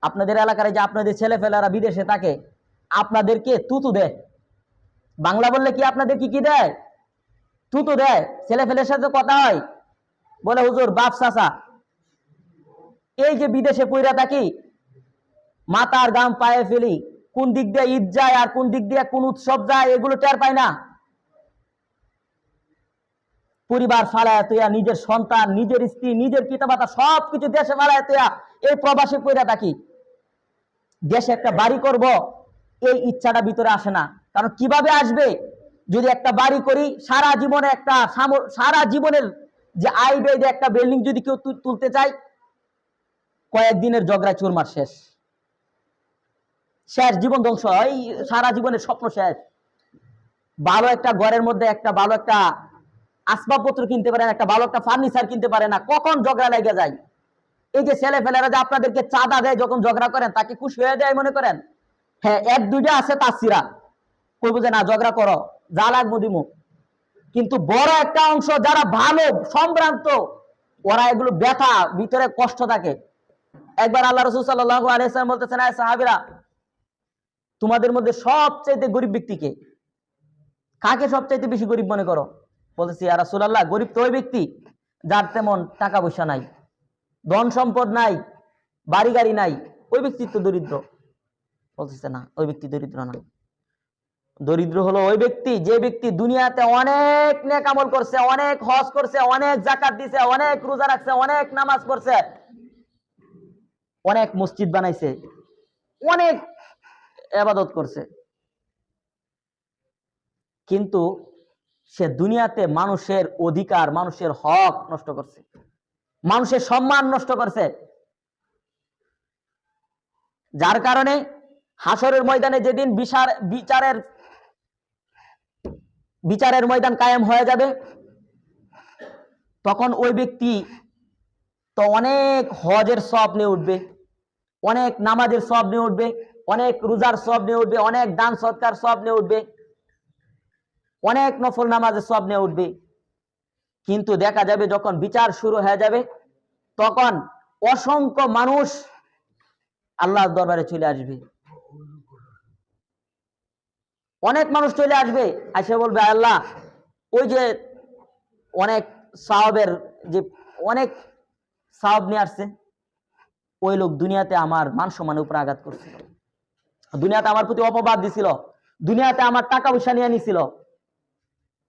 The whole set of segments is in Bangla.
আপনাদের এলাকায় যে আপনাদের ছেলেফেলেরা বিদেশে থাকে, আপনাদেরকে তুতু দেয়। বাংলা বললে কি আপনাদের কি দেয়? তুতু দেয়। ছেলেফেলের সাথে কথা হয়, বলে হুজুর বাপ চাচা। এই যে বিদেশে পইরা থাকি, মাথার গাম পায়ে ফেলি, কোন দিক দিয়ে ঈদ যায় আর কোন দিক দিয়ে কোন উৎসব যায় এগুলো টের পাই না। পরিবার ফালায় তুইয়া, নিজের সন্তান, নিজের স্ত্রী, নিজের পিতামাতা সবকিছু দেশে ফালায় তুইয়া এই প্রবাসী পইরা থাকি। দেশে একটা বাড়ি করব, এই ইচ্ছাটা ভিতরে আসে না। কারণ কিভাবে আসবে? যদি একটা বাড়ি করি, সারা জীবনে সারা জীবনের যে আয় ব্যয় দিয়ে একটা বিল্ডিং যদি কেউ তুলতে চায়, কয়েকদিনের ঝগড়ায় চুরমার শেষ, জীবন ধ্বংস হয়, সারা জীবনের স্বপ্ন শেষ। ভালো একটা ঘরের মধ্যে একটা ভালো একটা আসবাবপত্র কিনতে পারে না, একটা ভালো একটা ফার্নিচার কিনতে পারে না, কখন ঝগড়া লেগে যায়। এই যে ছেলে ফেলেরা যে আপনাদেরকে চাঁদা দেয়, যখন ঝগড়া করেন তাকে খুশি হয়ে যায় মনে করেন? হ্যাঁ, এক দুইটা আছে তাসিরা, কইবো যে না ঝগড়া করো, যা লাগবো দিমু। কিন্তু বড় একটা অংশ যারা ভালো সম্ভ্রান্ত, ওরা এগুলো ব্যথা, ভিতরে কষ্ট থাকে। একবার আল্লাহ রাসূল সাল্লাল্লাহু আলাইহি ওয়াসাল্লাম বলতেছেন, আয় সাহাবীরা, তোমাদের মধ্যে সবচাইতে গরিব ব্যক্তিকে? কাকে সবচাইতে বেশি গরিব মনে করো? বলতেছি, ইয়া রাসূলুল্লাহ, গরিব তো ওই ব্যক্তি যার তেমন টাকা পয়সা নাই, ধন সম্পদ নাই, বাড়ি গাড়ি নাই, ওই ব্যক্তি তো দরিদ্র। বলতেছে না, ওই ব্যক্তি দরিদ্র না। দরিদ্র হলো ওই ব্যক্তি যে ব্যক্তি দুনিয়াতে অনেক নেক আমল করছে, অনেক হজ করছে, অনেক যাকাত দিছে, অনেক রোজা রাখছে, অনেক নামাজ পড়ছে, অনেক মসজিদ বানাইছে, অনেক ইবাদত করছে, কিন্তু সে দুনিয়াতে মানুষের অধিকার, মানুষের হক নষ্ট করছে, মানুষের সম্মান নষ্ট করছে। যার কারণে হাসরের ময়দানে যেদিন বিচারের ময়দান কায়েম হয়ে যাবে, তখন ওই ব্যক্তি তো অনেক হজের সওয়াব নিয়ে উঠবে, অনেক নামাজের সওয়াব নিয়ে উঠবে, অনেক রোজার সওয়াব নিয়ে উঠবে, অনেক দান সৎকার সওয়াব নিয়ে উঠবে, অনেক নফল নামাজের সওয়াব নিয়ে উঠবে। কিন্তু দেখা যাবে যখন বিচার শুরু হয়ে যাবে, তখন অসংখ্য মানুষ আল্লাহর দরবারে চলে আসবে। অনেক মানুষ চলে আসবে, এসে বলবে, আল্লাহ, ওই যে অনেক সাহাবের যে অনেক সাহাব নিয়ে আসছে, ওই লোক দুনিয়াতে আমার মান সম্মানের উপর আঘাত করছিল, দুনিয়াতে আমার প্রতি অপবাদ দিছিল, দুনিয়াতে আমার টাকা পয়সা নিয়ে নিছিল,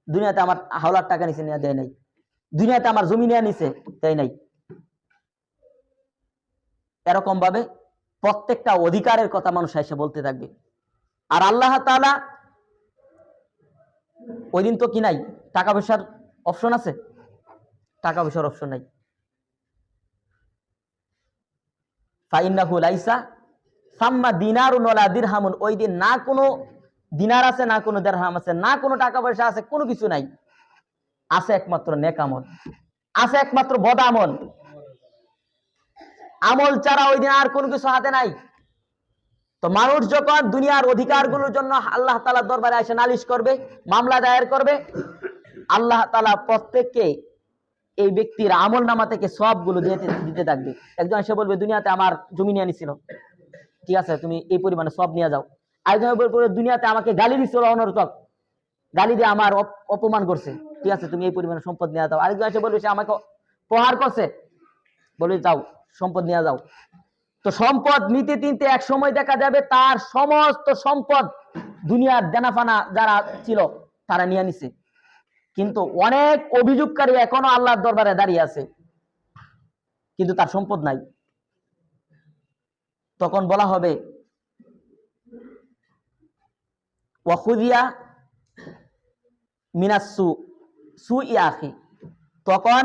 দুনিয়াতে আমার হাওলার টাকা নিচে নিয়ে দেয় নাই, দুনিয়াতে আমার জমি নিয়ে নিছে, দেয় নাই। এরকম ভাবে প্রত্যেকটা অধিকারের কথা মানুষ এসে বলতে থাকবে। আর আল্লাহ তাআলা ওই দিন তো কি নাই, টাকা পয়সার অপশন আছে? টাকা পয়সার অপশন নাই। ফাইন্নাহু লাইসা সাম্মা দিনারুন ওয়ালা দিরহামুন, ওই দিন না কোনো দিনার আছে, না কোনো দিরহাম আছে, না কোনো টাকা পয়সা আছে, কোনো কিছু নাই। আছে একমাত্র নেক আমল, আছে একমাত্র বদ আমল। আমল ছাড়া ওই দিন আর কোনো কিছু হাতে নাই। তো মানুষ যখন দুনিয়ার অধিকারগুলোর জন্য আল্লাহ তাআলার দরবারে এসে নালিশ করবে, মামলা দায়ের করবে, আল্লাহ তাআলা প্রত্যেককে এই ব্যক্তির আমল নামা থেকে সবগুলো দিতে থাকবে। একজন এসে বলবে, দুনিয়াতে আমার জমি নিয়ে নিছিল, ঠিক আছে, তুমি এই পরিমাণে সব নিয়ে যাও। আরেকজন বলবে, দুনিয়াতে আমাকে গালি দিছিল অনর্থক, গালি দিয়ে আমার অপমান করছে, ঠিক আছে, তুমি এই পরিমাণে সম্পদ নিয়ে যাও। আরেকজন এসে বলবে, সে আমাকে প্রহার করছে, বলবে যাও সম্পদ নিয়ে যাও। তো সম্পদ নিতে নিতে এক সময় দেখা যাবে তার সমস্ত সম্পদ দুনিয়ার দেনাফানা যারা ছিল তারা নিয়ে নিছে, কিন্তু অনেক অভিযোগকারী এখনো আল্লাহর দরবারে দাঁড়িয়ে আছে, কিন্তু তার সম্পদ নাই। তখন বলা হবে, ওয়াখুদিয়া মিনাসু সুই আখি, তখন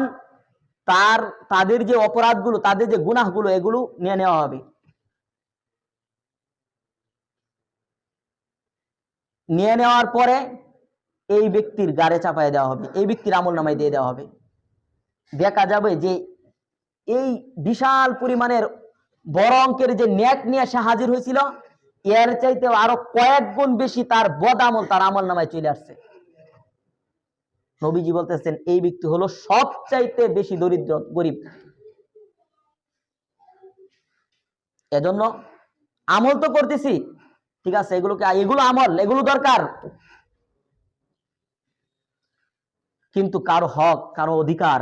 তাদের যে অপরাধগুলো, তাদের যে গুনাহগুলো, এগুলো নিয়ে নেওয়া হবে। নিয়ে নেওয়ার পরে এই ব্যক্তির গাড়ে চাপায় দেওয়া হবে, এই ব্যক্তির আমল নামায় দিয়ে দেওয়া হবে। দেখা যাবে যে এই বিশাল পরিমাণের বড় অঙ্কের যে নেক নিয়ে সে হাজির হয়েছিল, এর চাইতে আরো কয়েক গুণ বেশি তার বদ আমল তার আমল নামায় চলে আসছে। নবীজি বলতেছেন, এই ব্যক্তি হলো সবচাইতে বেশি দরিদ্র, গরিব। এজন্য আমল তো করতেছি, ঠিক আছে, এগুলো আমল, এগুলো দরকার, কিন্তু কারো হক, কারো অধিকার,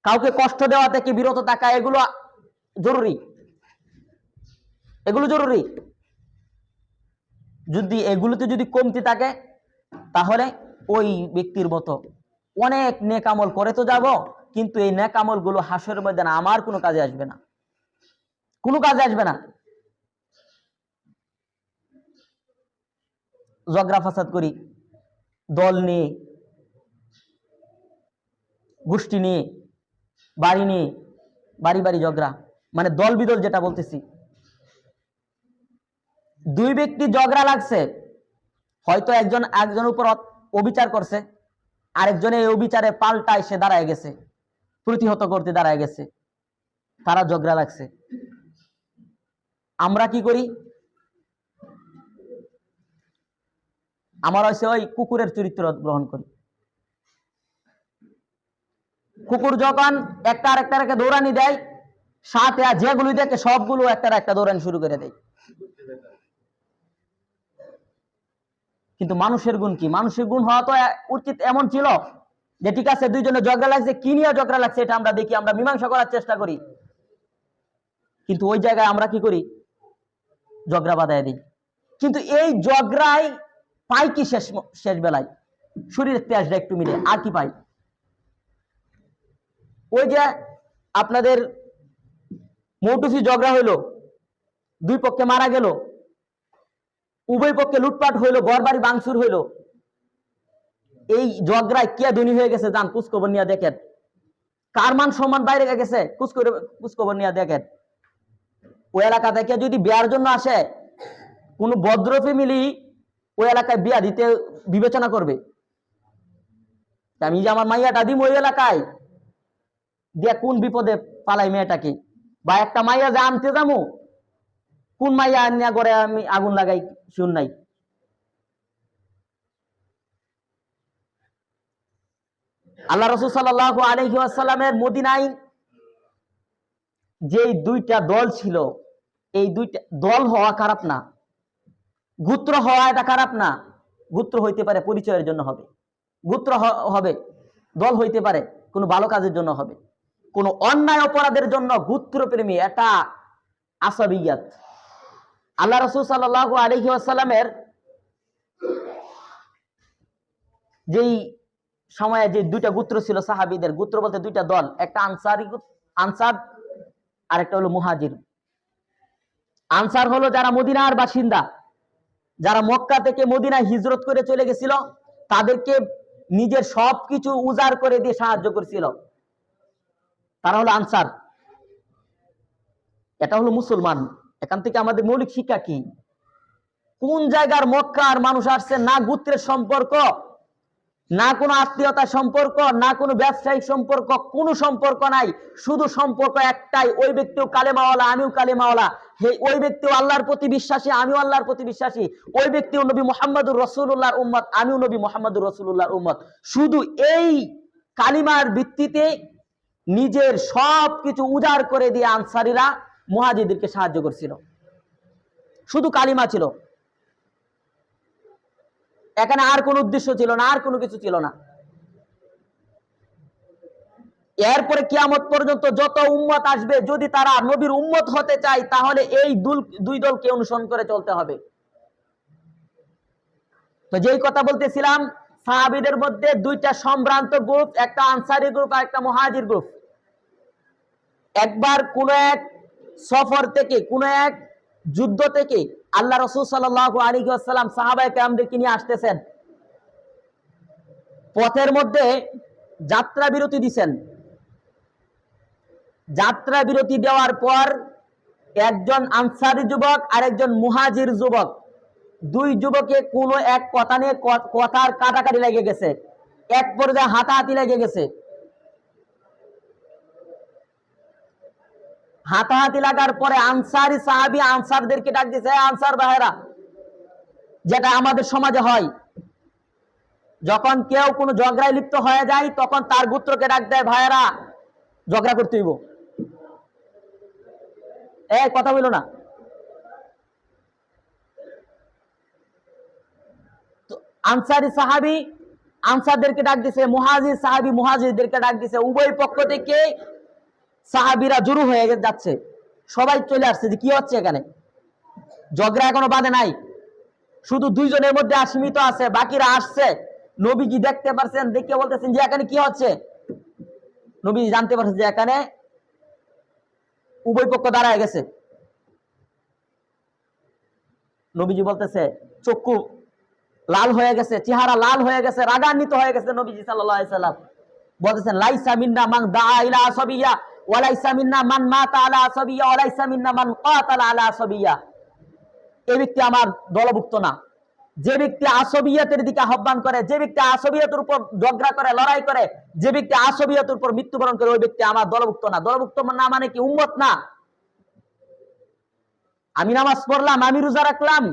কাউকে কষ্ট দেওয়া থেকে বিরত থাকা, এগুলো জরুরি, এগুলো জরুরি। যদি এগুলোতে যদি কমতি থাকে, তাহলে ওই ব্যক্তির মতো অনেক নেক আমল করে তো যাব, কিন্তু এই নেক আমল গুলো হাসরের ময়দানে আমার কোনো কাজে আসবে না, কোনো কাজে আসবে না। ঝগড়া ফাসাদ করি দল নিয়ে, গোষ্ঠী নিয়ে, বাড়ি নিয়ে, বাড়ি বাড়ি ঝগড়া, মানে দল বিদল যেটা বলতেছি। দুই ব্যক্তি ঝগড়া লাগছে, হয়তো একজন উপর অবিচার করছে, আরেকজনে এই অবিচারে পাল্টায় সে দাঁড়ায় গেছে, প্রতিহত করতে দাঁড়ায় গেছে, তারা ঝগড়া লাগছে। আমরা কি করি? আমার হচ্ছে ওই কুকুরের চরিত্র গ্রহণ করি। কুকুর যখন একটা আরেকটাকে দৌড়ানি দেয়, সাথে আর যেগুলো দেখে সবগুলো একটা দৌড়ানি শুরু করে দেয়। কিন্তু মানুষের গুণ কি? মানুষের গুণ হওয়া তো উচিত এমন ছিল যে ঠিক আছে, দুইজনে ঝগড়া লাগছে, কি নিয়ে ঝগড়া লাগছে এটা আমরা দেখি, আমরা মীমাংসা করার চেষ্টা করি। কিন্তু ওই জায়গায় আমরা কি করি? ঝগড়া বাঁধায় দিই। কিন্তু এই ঝগড়ায় পাই কি শেষ বেলায়? শরীরের তেজটা একটু মিলে, আর কি পাই? ওই যে আপনাদের মৌটুসি ঝগড়া হইলো, দুই পক্ষে মারা গেল, উভয় পক্ষে লুটপাট হইলো, ঘর বাড়ি ভাঙচুর হইলো, এই ঝগড়ায় কে ধনী হয়ে গেছে যান খোঁজখবর নিয়ে দেখেন। কার মান সম্মান বাইরে গেছে খোঁজখবর নিয়ে দেখেন। ওই এলাকা থেকে যদি বিয়ার জন্য আসে, কোন ভদ্র ফ্যামিলি ওই এলাকায় বিয়া দিতে বিবেচনা করবে, আমি যে আমার মাইয়াটা দিম ওই এলাকায় দিয়া কোন বিপদে পালাই মেয়েটাকে, বা একটা মাইয়া যে আনতে যাবো, কোন মাইয়া আনিয়া করে আমি আগুন লাগাই শুন নাই। আল্লাহ রাসূল সাল্লাল্লাহু আলাইহি ওয়াসাল্লামের মদিনায় যেই দুইটা দল ছিল, এই দুইটা দল হওয়া খারাপ না, গোত্র হওয়া এটা খারাপ না। গোত্র হইতে পারে পরিচয়ের জন্য হবে, গোত্র হবে, দল হইতে পারে কোনো ভালো কাজের জন্য হবে, কোন অন্যায় অপরাধের জন্য গোত্রপ্রেমী এটা আসাবিয়াত। আল্লাহ রাসূল সাল্লাল্লাহু আলাইহি ওয়াসাল্লামের যেই সময়ে যে দুইটা গোত্র ছিল সাহাবীদের, গোত্র বলতে দুইটা দল, একটা আনসার আর একটা হলো মুহাজির। আনসার হলো যারা মদিনার বাসিন্দা, যারা মক্কা থেকে মদিনায় হিজরত করে চলে গেছিল, তাদেরকে নিজের সবকিছু উজাড় করে দিয়ে সাহায্য করেছিল, তারা হলো আনসার। এটা হলো মুসলমান। এখান থেকে আমাদের মৌলিক শিক্ষা কি? কোন জায়গার মক্কার মানুষ আসছে, না গোত্রের সম্পর্ক, না কোনো আত্মীয়তার সম্পর্ক, না কোনো ব্যবসায়িক সম্পর্ক, কোনো সম্পর্ক নাই, শুধু সম্পর্ক একটাই, ওই ব্যক্তিও কালেমাওয়ালা, আমিও কালেমাওয়ালা, ওই ব্যক্তিও আল্লাহর প্রতি বিশ্বাসী, আমিও আল্লাহর প্রতি বিশ্বাসী, ওই ব্যক্তিও নবী মুহাম্মদুর রাসূলুল্লাহর উম্মত, আমিও নবী মুহাম্মদুর রাসূলুল্লাহর উম্মত। শুধু এই কালিমার ভিত্তিতে নিজের সব কিছু উজাড় করে দিয়ে আনসারীরা মুহাজিরদেরকে সাহায্য করছিল, শুধু কালিমা ছিল, এখানে আর কোন উদ্দেশ্য ছিল না, আর কোনো কিছু ছিল না। এরপরে কিয়ামত পর্যন্ত যত উম্মত আসবে, যদি তারা নবীর উম্মত হতে চায়, তাহলে এই দুই দলকে অনুসরণ করে চলতে হবে। তো যেই কথা বলতেছিলাম, সাহাবীদের মধ্যে দুইটা সম্ভ্রান্ত গ্রুপ, একটা আনসারী গ্রুপ আর একটা মুহাজির গ্রুপ। একবার কোন এক সফর থেকে, কোন এক যুদ্ধ থেকে আল্লাহ রাসূল সাল্লাল্লাহু আলাইহি ওয়াসাল্লাম সাহাবায়ে কেরামদেরকে নিয়ে আসতেছেন। পথের মধ্যে যাত্রা বিরতি দিছেন। যাত্রা বিরতি দেওয়ার পর একজন আনসারী যুবক আর একজন মুহাজির যুবক, দুই যুবকে কোনো এক কথা নিয়ে কথার কাটাকাটি লেগে গেছে, এক পর্যায়ে হাতাহাতি লেগে গেছে। হাতাহাতি লাগার পরে আনসারী সাহাবী আনসারদেরকে ডাক দিয়েছে, আনসার ভাইরা, যেটা আমাদের সমাজে হয়, যখন কেউ কোনো ঝগড়ায় লিপ্ত হয়ে যায়, তখন তার গোত্রকে ডাক দেয়, ভাইরা ঝগড়া করতে হইব। কথা বলো না। আনসারি সাহাবি আনসারদেরকে ডাক দিছে, মুহাজির সাহাবি মুহাজিরদেরকে ডাক দিছে। উভয় পক্ষ থেকে সাহাবিরা জড়ো হয়ে যাচ্ছে, সবাই চলে আসছে যে কি হচ্ছে এখানে। ঝগড়া এখনো বাঁধে নাই, শুধু দুইজনের মধ্যে সীমিত আছে, বাকিরা আসছে। নবীজি দেখতে পারছেন, দেখে বলতেছেন যে এখানে কি হচ্ছে। নবী জানতে পারছেন যে এখানে উভয় পক্ষ দাঁড়ায় গেছে। নবীজি বলতেছে, চক্ষু লাল হয়ে গেছে, চেহারা লাল হয়ে গেছে, রাগান্বিত হয়ে গেছে। নবীজি সাল্লাল্লাহু আলাইহি সাল্লাম বলতেছেন, লাইসা মিন্না মান দাআ ইলা আসাবিয়্যা ওয়া লাইসা মিন্না মান মাতা আলা আসাবিয়্যা ওয়া লাইসা মিন্না মান কাতালা আলা আসাবিয়্যা। এই ব্যক্তি আমার দলভুক্ত না। যে ব্যক্তি আসবিয়তের দিকে আহ্বান করে, যে ব্যক্তি আসবিয়তের উপর ঝগড়া করে, লড়াই করে, যে ব্যক্তি আসবিয়তের উপর মৃত্যুবরণ করে, ওই ব্যক্তি আমার দলভুক্ত না। দলভুক্ত না মানে কি? উম্মত না। আমি নামাজ পড়লাম, আমি রোজা রাখলাম,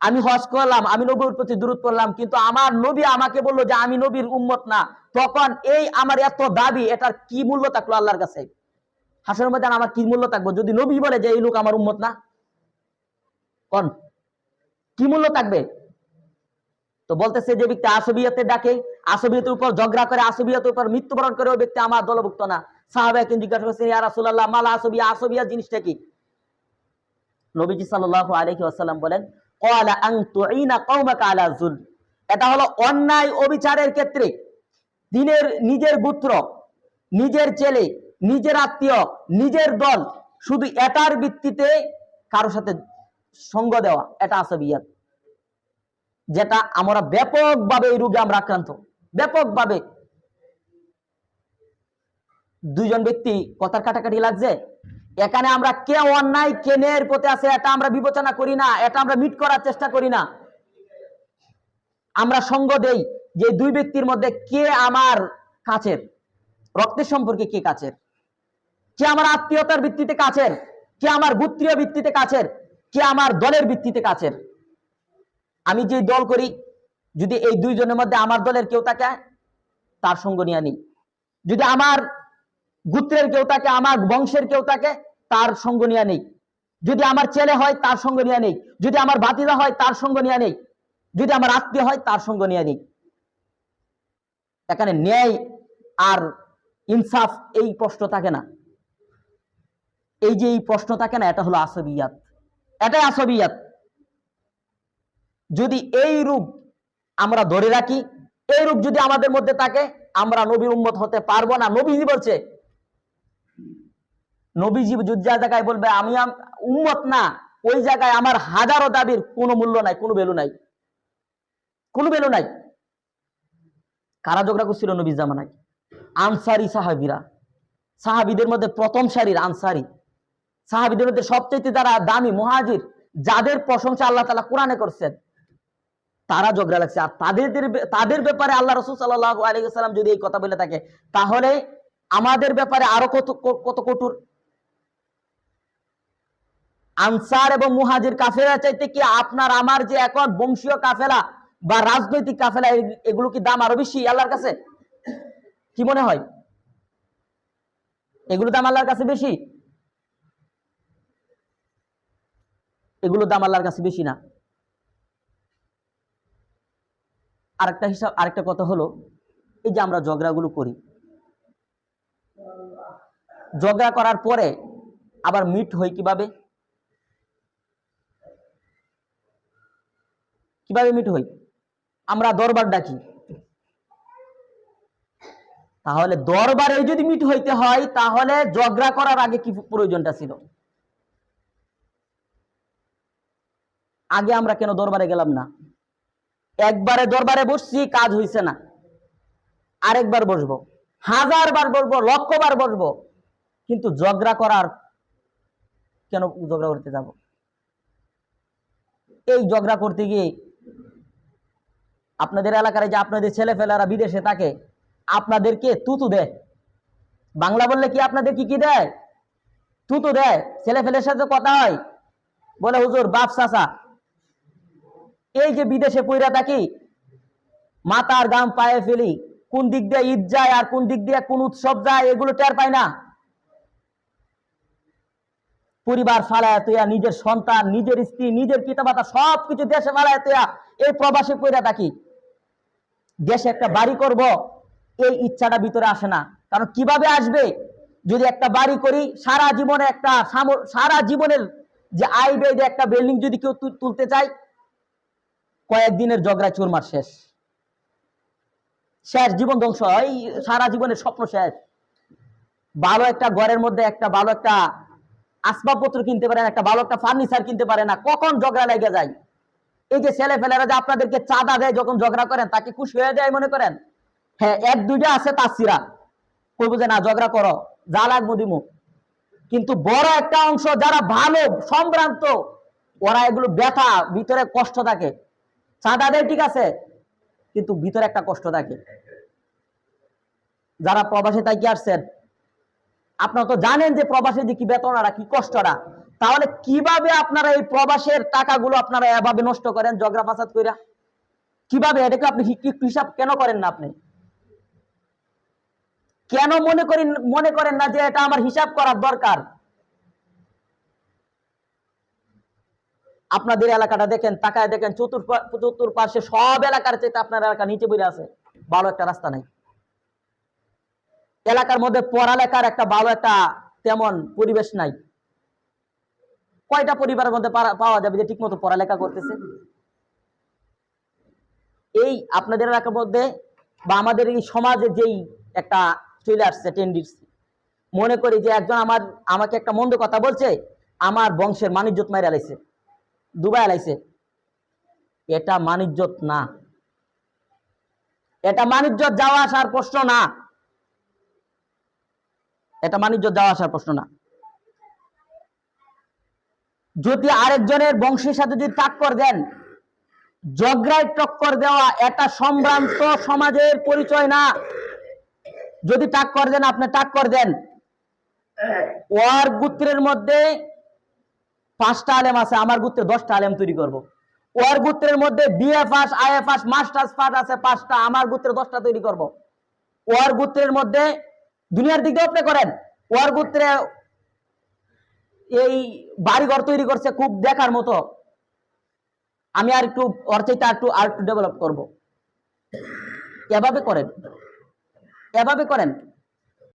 আমি হজ করলাম, আমি নবীর প্রতি দুরূদ পড়লাম, কিন্তু আমার নবী আমাকে বললো যে আমি নবীর উম্মত না, তখন এই আমার এত দাবি, এটার কি মূল্য থাকলো আল্লাহর কাছে? হাসরের ময়দানে আমার কি মূল্য থাকবো যদি নবী বলে যে এই লোক আমার উম্মত না? কোন কি মূল্য থাকবে? তো বলতেছে, যে ব্যক্তি আসবিয়তের ডাকে, আসবিয়তের উপর ঝগড়া করে, আসবিয়তের উপর মৃত্যুবরণ করে, ওই ব্যক্তি আমার দলভুক্ত না। সাহাবায়ে কেরাম জিজ্ঞাসা করছেন, ইয়া রাসূলুল্লাহ মাল আসবিয়া, আসবিয়া জিনিসটা কি? নবীজি সাল্লাল্লাহু আলাইহি ওয়াসাল্লাম বলেন, ক্বালা আন তুঈনা কওমাকা আলা যুল। এটা হলো অন্যায় অবিচারের ক্ষেত্রে নিজের গোত্র, নিজের ছেলে, নিজের আত্মীয়, নিজের দল, শুধু এটার ভিত্তিতে কারো সাথে সঙ্গ দেওয়া, এটা আসবিয়াত। যেটা আমরা ব্যাপকভাবে এই রোগে আমরা আক্রান্ত, ব্যাপকভাবে। দুইজন ব্যক্তি কথার কাটাকাটি লাগছে, এখানে আমরা কে অন্যায় কে ন্যায়ের পথে আছে এটা আমরা বিবেচনা করি না, এটা আমরা মিট করার চেষ্টা করি না। আমরা সঙ্গ দেই যে দুই ব্যক্তির মধ্যে কে আমার কাছের, রক্তের সম্পর্কে কে কাছের, কে আমার আত্মীয়তার ভিত্তিতে কাছের, কে আমার গোত্রীয় ভিত্তিতে কাছের, কে আমার দলের ভিত্তিতে কাছের। আমি যে দল করি, যদি এই দুইজনের মধ্যে আমার দলের কেউ থাকে, তার সঙ্গ নিয়ে নিই। যদি আমার গোত্রের কেউ থাকে, আমার বংশের কেউ থাকে, তার সঙ্গ নিয়ে নেই। যদি আমার ছেলে হয়, তার সঙ্গ নিয়ে নেই। যদি আমার ভাতিজা হয়, তার সঙ্গ নিয়ে নেই। যদি আমার আত্মীয় হয়, তার সঙ্গ নিয়ে নেই। এখানে ন্যায় আর ইনসাফ এই প্রশ্ন থাকে না। এই যে এই প্রশ্ন থাকে না, এটা হলো আসবিয়াত, এটাই আসবিয়াত। যদি এই রূপ আমরা ধরে রাখি, এই রূপ যদি আমাদের মধ্যে থাকে, আমরা নবীর উম্মত হতে পারবো না। নবীজি বলছে, নবীজি যুদ্ধা জায়গায় বলবে আমি উম্মত না, ওই জায়গায় আমার হাজারো দাবির কোনো মূল্য নাই, কোনো ভ্যালু নাই, কোনো ভ্যালু নাই। কারা ঝগড়া করছিল নবীর জামানায়? আনসারি সাহাবীরা। সাহাবীদের মধ্যে প্রথম সারির আনসারি, সাহাবীদের মধ্যে সবচেয়ে যারা দামি মুহাজির, যাদের প্রশংসা আল্লাহ তাআলা কোরআনে করছেন, তারা ঝগড়া লাগছে। আর তাদের ব্যাপারে আল্লাহ রাসূল সাল্লাল্লাহু আলাইহি ওয়াসাল্লাম যদি এই কথা বলে থাকে, তাহলে আমাদের ব্যাপারে আরো কত কত কঠোর। আনসার এবং মুহাজির কাফেলা চাইতে কি আপনার আমার যে এখন বংশীয় কাফেলা বা রাজনৈতিক কাফেলা, এগুলো কি দাম আরো বেশি আল্লাহর কাছে? কি মনে হয়? এগুলো দাম আল্লাহর কাছে বেশি? এগুলো দাম আল্লাহর কাছে বেশি না। আরেকটা কথা হলো, এই যে আমরা ঝগড়াগুলো করি, ঝগড়া করার পরে আবার মিট হই কিভাবে? কিভাবে মিট হই? আমরা দরবার ডাকি। তাহলে দরবারে যদি মিট হইতে হয়, তাহলে ঝগড়া করার আগে কি প্রয়োজনটা ছিল? আগে আমরা কেন দরবারে গেলাম না? একবারে দরবারে বসছি, কাজ হইছে না, আরেকবার বসবো, 1000 বার বসবো, 1,00,000 বার বসবো, কিন্তু ঝগড়া করার কেন ঝগড়া করতে যাব? এই ঝগড়া করতে গিয়ে আপনাদের এলাকায় যে আপনাদের ছেলেফেলারা বিদেশে থাকে, আপনাদেরকে তুতু দেয়। বাংলা বললে কি আপনাদের কি দেয়? তুতু দেয়। ছেলেফেলের সাথে কথা হয়, বলে হুজুর বাপ চাচা। এই যে বিদেশে পইরা থাকি, মাথার গাম পায়ে ফেলি, কোন দিক দিয়ে ঈদ যায় আর কোন দিক দিয়ে কোন উৎসব যায়, এগুলো টের পাই না। পরিবার ফালায় তুইয়া, নিজের সন্তান, নিজের স্ত্রী, নিজের পিতামাতা সবকিছু দেশে ফালায় তুইয়া এই প্রবাসী কইরা থাকি। দেশে একটা বাড়ি করব, এই ইচ্ছাটা ভিতরে আসে না। কারণ কিভাবে আসবে? যদি একটা বাড়ি করি, সারা জীবনে একটা সারা জীবনের যে আয় ব্যয় দিয়ে একটা বিল্ডিং যদি কেউ তুলতে চায়, কয়েকদিনের ঝগড়া চুরমার শেষ, শেষ, জীবন ধ্বংস। এই সারা জীবনের স্বপ্ন শেষ। ভালো একটা ঘরের মধ্যে একটা ভালো একটা আসবাবপত্র কিনতে পারে না, একটা ভালো একটা ফার্নিচার কিনতে পারে না, কখন ঝগড়া লেগে যায়। এই যে ছেলে ফেলেরা যে আপনাদেরকে চাঁদা দেয়, যখন ঝগড়া করেন তাকে খুশি হয়ে দেয় মনে করেন? হ্যাঁ, এক দুইটা আছে তাসিরা, কইব যে না ঝগড়া করো, যা লাগবো দিমু। কিন্তু বড় একটা অংশ যারা ভালো সম্ভ্রান্ত, ওরা এগুলো ব্যথা, ভিতরে কষ্ট থাকে। চাঁদা দেয় ঠিক আছে, কিন্তু ভিতরে একটা কষ্ট থাকে। যারা প্রবাসে থাকি আসছেন, আপনারা তো জানেন যে প্রবাসে যে কি বেতনরা, কি কষ্টরা। তাহলে কিভাবে আপনারা এই প্রবাসের টাকাগুলো আপনারা এভাবে নষ্ট করেন ঝগড়া ফাসাদ কইরা? কিভাবে? এটাকে আপনি হিসাব কেন করেন না? আপনি কেন মনে করেন না যে এটা আমার হিসাব করার দরকার? আপনাদের এলাকাটা দেখেন, তাকায় দেখেন, চতুর্পাশে সব এলাকার চাইতে আপনার এলাকা নিচে বইরে আছে, ভালো একটা রাস্তা নাই। এলাকার মধ্যে পড়ালেখার একটা ভালো একটা তেমন পরিবেশ নাই। কয়টা পরিবারের মধ্যে পাওয়া যাবে যে ঠিক মতো পড়ালেখা করতেছে? এই আপনাদের এলাকার মধ্যে বা আমাদের এই সমাজে যেই একটা চলে আসছে টেন্ডেন্সি, মনে করি যে একজন আমাকে একটা মন্দ কথা বলছে, আমার বংশের মানিজ্যত মাইরা লাইছে, দুবাই লাইছে। এটা মানিজ্যত না, এটা মানিজ্যত যাওয়া আসার প্রশ্ন না, এটা মানিজ্যত যাওয়া আসার প্রশ্ন না। যদি আরেকজনের বংশের সাথে যদি টাক্কর দেন, ঝগড়ায় টক্কর দেওয়া এটা সম্ভ্রান্ত সমাজের পরিচয় না। যদি টাক্কর দেন, আপনি টাক্কর দেন, ওর গোত্রের মধ্যে 5টা আলেম আছে, আমার গোত্রে 10টা আলেম তৈরি করব। ওর গোত্রের মধ্যে BA pass, IA pass, masters pass আছে 5টা, আমার গোত্রে 10টা তৈরি করব। ওর গোত্রের মধ্যে দুনিয়ার দিক দিয়ে আপনি করেন, ওর গোত্রে এই বাড়িঘর তৈরি করছে খুব দেখার মতো, আমি আর একটু ওর চাইতে আর একটু ডেভেলপ করব। এভাবে করেন, এভাবে করেন।